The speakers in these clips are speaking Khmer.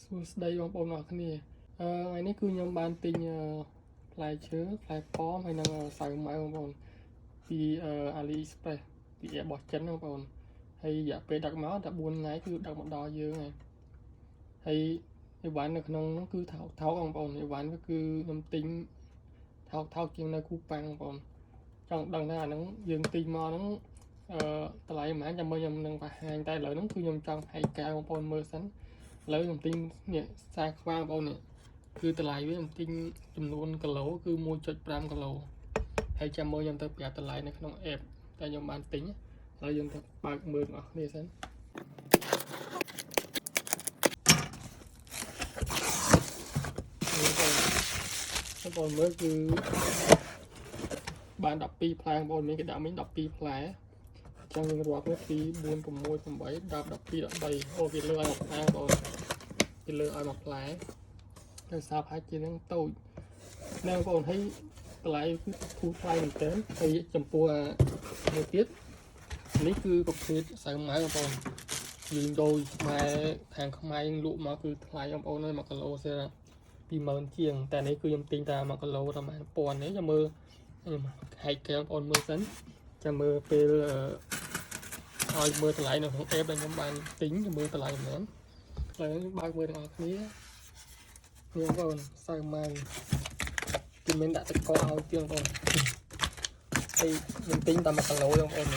សួស្តីបងប្អូនអរគ្នាថ្ងៃនេះគឺខ្ញុំបានទិញផ្លែឈើផ្លែប៉ោមហើយនឹងសាវម៉ាវបងប្អូនពី AliExpress ពី របស់ចិនបងប្អូនហើយរយៈពេលដឹកមកតែ4ថ្ងៃគឺដឹកមកដល់យើងហើយអីវ៉ាន់នៅក្នុងនោះគឺថោកបងប្អូនអីវ៉ាន់គឺខ្ញុំទិញថោកជាងនៅគូប៉ាំងបងប្អូនចង់ដឹងថាអាហ្នឹងយើងទិញមកហ្នឹងតម្លៃប្រហែលចាំមើលខ្ញុំនឹងបង្ហាញតែឥឡូវហ្នឹងគឺខ្ញុំចង់ហាយកែបងប្អូនមើលសិនឥឡូវខ្ញុំទិញនេះខ្សែខ្វាងបងប្អូននេះគឺតម្លៃវាខ្ញុំទិញចំនួនគីឡូគឺ 1.5 គីឡូហើយចាំមើលខ្ញុំទៅប្រាប់តម្លៃនៅក្នុង app តែខ្ញុំបានទិញហើយយើងទៅបើកមើលបងប្អូនគ្នាសិនបងប្អូនមើលគឺបាន12ផ្លែបងប្អូនមានគេដាក់មិញ12ផ្លែចឹងយើងរាប់វា2 4 6 8 10 12 13អូគេលើឲ្យ1ផ្លែបងប្អូនគេលើឲ្យ1ផ្លែដោយសារប្រហែលជានឹងតូចណែបងប្អូនហើយតម្លៃគឺធូរថ្លៃមែនទែនហើយចំពោះមួយទៀតនេះគឺប្រភេទសាវម៉ាវបងប្អូនយើងដូរខ្មែរខាងខ្មែរយើងលក់មកគឺថ្លៃបងប្អូនហើយ1គីឡូសេ20000ជាងតែនេះគឺខ្ញុំទិញតែ1គីឡូតែ1000នេះចាំមើលខ្ញុំហែកគេបងប្អូនមើលសិនចាំមើលពេលឲ្យមើលតម្លៃនៅក្នុង app ដែលខ្ញុំបានទិញមើលតម្លៃមែនហើយបើកមើលទាំងអស់គ្នាបងប្អូនសាវម៉ាវគឺមានដាក់ទឹកកកឲ្យទៀតបងប្អូនហើយខ្ញុំទិញតែ1គីឡូបងប្អូន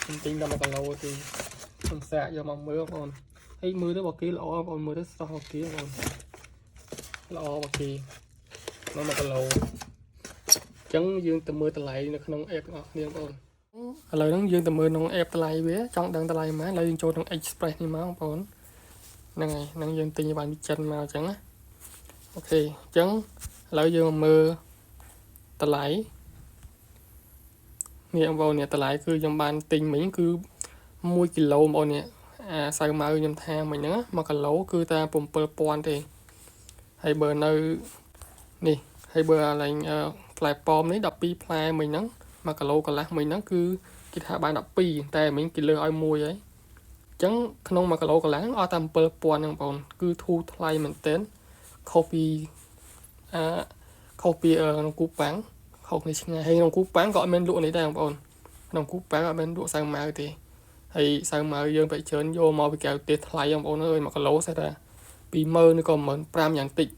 ខ្ញុំទិញតែ1គីឡូទេខ្ញុំសាកយកមកមើលបងប្អូនហើយមើលទៅបើគេល្អបងប្អូនមើលទៅស្រស់របស់គេបងប្អូនល្អរបស់គេនៅ1គីឡូអញ្ចឹងយើងទៅមើលតម្លៃនៅក្នុង app ទាំងអស់គ្នាបងប្អូនឥឡូវហ្នឹងយើងទៅមើលក្នុង app តម្លៃវាចង់ដឹងតម្លៃប៉ុន្មានឥឡូវយើងចូលក្នុង Express នេះមកបងប្អូនហ្នឹងហើយហ្នឹងយើងទិញបានពីចិនមកអញ្ចឹងណាអូខេអញ្ចឹងឥឡូវយើងមកមើលតម្លៃនេះបងប្អូននេះតម្លៃគឺខ្ញុំបានទិញមិញគឺ1គីឡូបងប្អូននេះអាសាវម៉ាវខ្ញុំថាមិញហ្នឹង1គីឡូគឺតែ7000ទេហើយបើនៅនេះហើយបើអាឡើងផ្លែប៉ោមនេះ12ផ្លែមិញហ្នឹង1គីឡូកន្លះមិញហ្នឹងគឺគេថាបាន12តែមិញគេលើសឲ្យ1ហើយអញ្ចឹងក្នុង1គីឡូកន្លះអស់តែ7000ហ្នឹងបងប្អូនគឺធូរថ្លៃមែនទែនខុសពីក្នុងគូប៉ាំងខុសគ្នាឆ្ងាយហើយក្នុងគូប៉ាំងក៏អត់មានលក់នេះដែរបងប្អូនក្នុងគូប៉ាំងអត់មានលក់សាវម៉ាវទេហើយសាវម៉ាវយើងបែរច្រើនយកមកពីកៅទេសថ្លៃបងប្អូនអើយ1គីឡូស្អាតតែ20000ឬក៏15000យ៉ាងតិច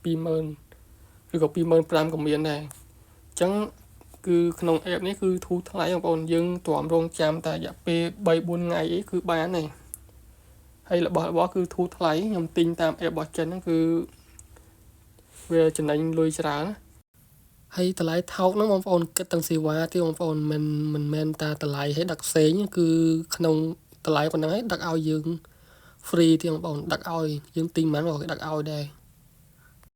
20000ឬក៏25000ក៏មានដែរអញ្ចឹងគឺក្នុង app នេះគឺធូរថ្លៃបងប្អូនយើងទ្រាំរងចាំតែរយៈពេល3 4ថ្ងៃអីគឺបានហើយហើយរបស់គឺធូរថ្លៃខ្ញុំទិញតាម app របស់ចិនហ្នឹងគឺវាចំណេញលុយច្រើនណាហើយតម្លៃថោកហ្នឹងបងប្អូនគិតទាំងសេវាទៀតបងប្អូនមិនមែនតែតម្លៃឲ្យដឹកផ្សេងគឺក្នុងតម្លៃប៉ុណ្ណឹងឯងដឹកឲ្យយើង free ទៀតបងប្អូនដឹកឲ្យយើងទិញមិនក៏គេដឹកឲ្យដែរ